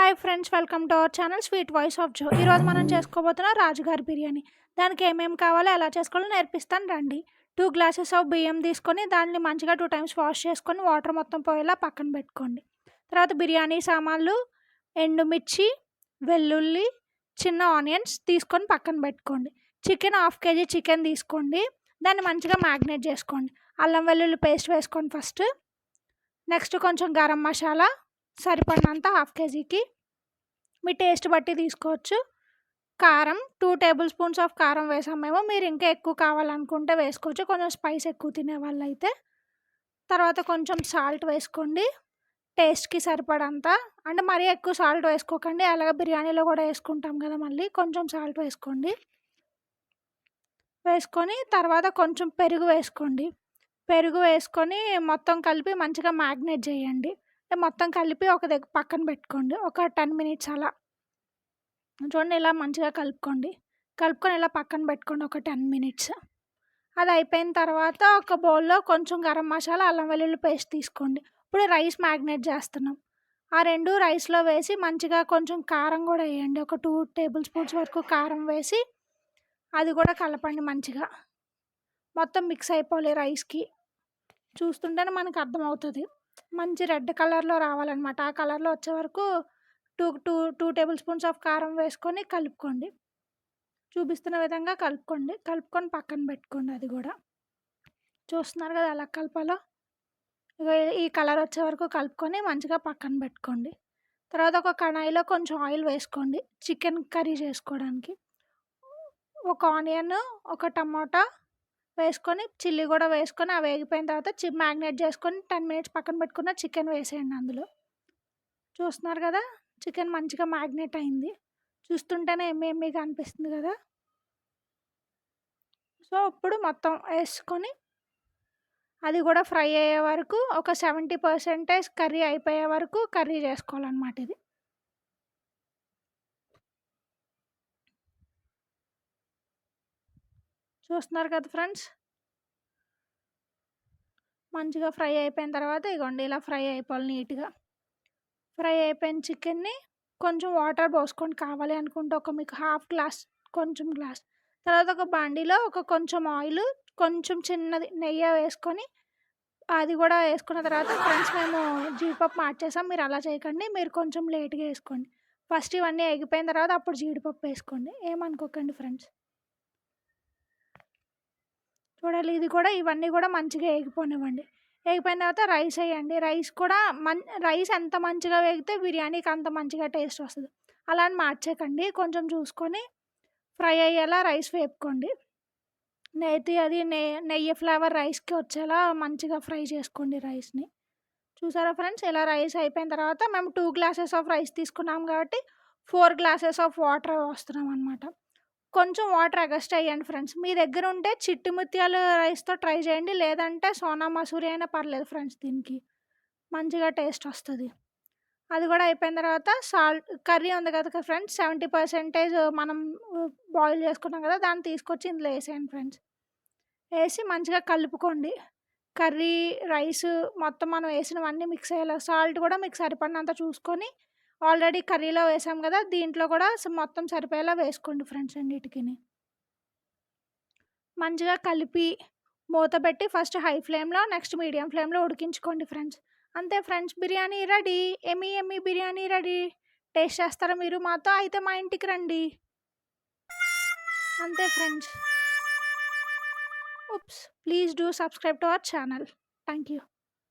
Hi friends, welcome to our channel sweet voice of Jo. ఈరోజు మనం చేసుకోబోతున్నాం రాజుగారి బిర్యానీ. దానికి ఏమేమి కావాలో ఎలా చేసుకోవాలో నేర్పిస్తాను రండి. 2 గ్లాసెస్ ఆఫ్ బియ్యం తీసుకొని దాన్ని మంచిగా 2 టైమ్స్ వాష్ చేసుకొని వాటర్ మొత్తం పోయేలా పక్కన పెట్టుకోండి. తర్వాత బిర్యానీ సామాన్లు, ఎండుమిర్చి, వెల్లుల్లి, చిన్న ఆనియన్స్ తీసుకొని పక్కన పెట్టుకోండి. చికెన్ 1/2 kg చికెన్ తీసుకోండి. దాన్ని మంచిగా మ్యాగ్నేట్ చేసుకోండి. అల్లం వెల్లుల్లి పేస్ట్ వేసుకోండి ఫస్ట్. నెక్స్ట్ కొంచెం గరం మసాలా సరిపడినంత 1/2 kgకి మీ టేస్ట్ బట్టి తీసుకోవచ్చు. కారం 2 టేబుల్ స్పూన్స్ ఆఫ్ కారం వేసాం మేము. మీరు ఇంకా ఎక్కువ కావాలనుకుంటే వేసుకోవచ్చు, కొంచెం స్పైస్ ఎక్కువ తినే వాళ్ళైతే. తర్వాత కొంచెం సాల్ట్ వేసుకోండి టేస్ట్కి సరిపడంత. అంటే మరీ ఎక్కువ సాల్ట్ వేసుకోకండి, అలాగే బిర్యానీలో కూడా వేసుకుంటాం కదా, మళ్ళీ కొంచెం సాల్ట్ వేసుకోండి. వేసుకొని తర్వాత కొంచెం పెరుగు వేసుకోండి. పెరుగు వేసుకొని మొత్తం కలిపి మంచిగా మ్యాగ్నేట్ చేయండి. మొత్తం కలిపి ఒక దగ్గర పక్కన పెట్టుకోండి. ఒక 10 minutes అలా చూడండి, ఇలా మంచిగా కలుపుకొని ఇలా పక్కన పెట్టుకోండి ఒక 10 minutes. అది అయిపోయిన తర్వాత ఒక బౌల్లో కొంచెం గరం మసాలా, అల్లం వెల్లుల్లి పేస్ట్ తీసుకోండి. ఇప్పుడు రైస్ మ్యాగ్నేట్ చేస్తున్నాం. ఆ 2 రైస్లో వేసి మంచిగా కొంచెం కారం కూడా వేయండి. ఒక 2 టేబుల్ స్పూన్స్ వరకు కారం వేసి అది కూడా కలపండి. మంచిగా మొత్తం మిక్స్ అయిపోవాలి రైస్కి. చూస్తుంటేనే మనకు అర్థమవుతుంది. మంచి రెడ్ కలర్లో రావాలన్నమాట. ఆ కలర్లో వచ్చే వరకు 2 టేబుల్ స్పూన్స్ ఆఫ్ కారం వేసుకొని కలుపుకోండి. చూపిస్తున్న విధంగా కలుపుకొని పక్కన పెట్టుకోండి. అది కూడా చూస్తున్నారు కదా ఎలా కలపాలో. ఈ కలర్ వచ్చే వరకు కలుపుకొని మంచిగా పక్కన పెట్టుకోండి. తర్వాత ఒక కడాయిలో కొంచెం ఆయిల్ వేసుకోండి చికెన్ కర్రీ చేసుకోవడానికి. ఒక ఆనియన్, ఒక టమాటా వేసుకొని చిల్లీ కూడా వేసుకొని అవి వేగిపోయిన తర్వాత మ్యాగ్నేట్ చేసుకొని 10 minutes పక్కన పెట్టుకున్న చికెన్ వేసేయండి అందులో. చూస్తున్నారు కదా, చికెన్ మంచిగా మ్యాగ్నేట్ అయింది. చూస్తుంటేనే ఎమ్మీగా అనిపిస్తుంది కదా. సో ఇప్పుడు మొత్తం వేసుకొని అది కూడా ఫ్రై అయ్యే వరకు ఒక 70% కర్రీ అయిపోయే వరకు కర్రీ చేసుకోవాలన్నమాట. ఇది చూస్తున్నారు కదా ఫ్రెండ్స్, మంచిగా ఫ్రై అయిపోయిన తర్వాత ఇగోండి ఇలా ఫ్రై అయిపోవాలి నీట్గా. ఫ్రై అయిపోయిన చికెన్ని కొంచెం వాటర్ పోసుకొని కావాలి అనుకుంటే మీకు 1/2 గ్లాస్, కొంచెం గ్లాస్. తర్వాత ఒక బాండీలో కొంచెం ఆయిల్, కొంచెం చిన్నది నెయ్యి వేసుకొని అది కూడా వేసుకున్న తర్వాత ఫ్రెండ్స్ మేము జీడిపప్పు మార్చేసాం. మీరు అలా చేయకండి, మీరు కొంచెం లేట్గా వేసుకోండి. ఫస్ట్ ఇవన్నీ ఎగిపోయిన తర్వాత అప్పుడు జీడిపప్పు వేసుకోండి, ఏమనుకోకండి ఫ్రెండ్స్. చూడాలి, ఇవన్నీ కూడా మంచిగా వేగిపోనివ్వండి. వేగిపోయిన తర్వాత రైస్ వేయండి. రైస్ ఎంత మంచిగా వేగితే బిర్యానీకి అంత మంచిగా టేస్ట్ వస్తుంది. అలా అని మార్చేకండి, కొంచెం చూసుకొని ఫ్రై అయ్యేలా రైస్ వేపుకోండి. నెయ్యి ఫ్లేవర్ రైస్కి వచ్చేలా మంచిగా ఫ్రై చేసుకోండి రైస్ని. చూసారా ఫ్రెండ్స్, ఇలా రైస్ అయిపోయిన తర్వాత మేము 2 గ్లాసెస్ ఆఫ్ రైస్ తీసుకున్నాం కాబట్టి 4 గ్లాసెస్ ఆఫ్ వాటర్ వస్తున్నాం అనమాట. కొంచెం వాటర్ అడ్జస్ట్ అయ్యండి ఫ్రెండ్స్. మీ దగ్గర ఉంటే చిట్టి ముత్యాల రైస్తో ట్రై చేయండి, లేదంటే సోనా మసూరి అయినా పర్లేదు ఫ్రెండ్స్. దీనికి మంచిగా టేస్ట్ వస్తుంది. అది కూడా అయిపోయిన తర్వాత కర్రీ ఉంది కదా ఫ్రెండ్స్, 70% మనం బాయిల్ చేసుకున్నాం కదా, దాన్ని తీసుకొచ్చి ఇందులో వేసేయండి ఫ్రెండ్స్. వేసి మంచిగా కలుపుకోండి. కర్రీ, రైస్ మొత్తం మనం వేసినవన్నీ మిక్స్ అయ్యేలా. సాల్ట్ కూడా మీకు సరిపడినంత చూసుకొని, ఆల్రెడీ కర్రీలో వేసాం కదా, దీంట్లో కూడా మొత్తం సరిపోయేలా వేసుకోండి ఫ్రెండ్స్. అన్నిటికీ మంచిగా కలిపి మూత పెట్టి ఫస్ట్ హై ఫ్లేమ్లో, నెక్స్ట్ మీడియం ఫ్లేమ్లో ఉడికించుకోండి ఫ్రెండ్స్. అంతే friends, biryani ready. Emmy biryani ready. Taste చేస్తారా మీరు మాతో? అయితే మా ఇంటికి రండి. అంతే friends. Oops, please do subscribe to our channel. Thank you.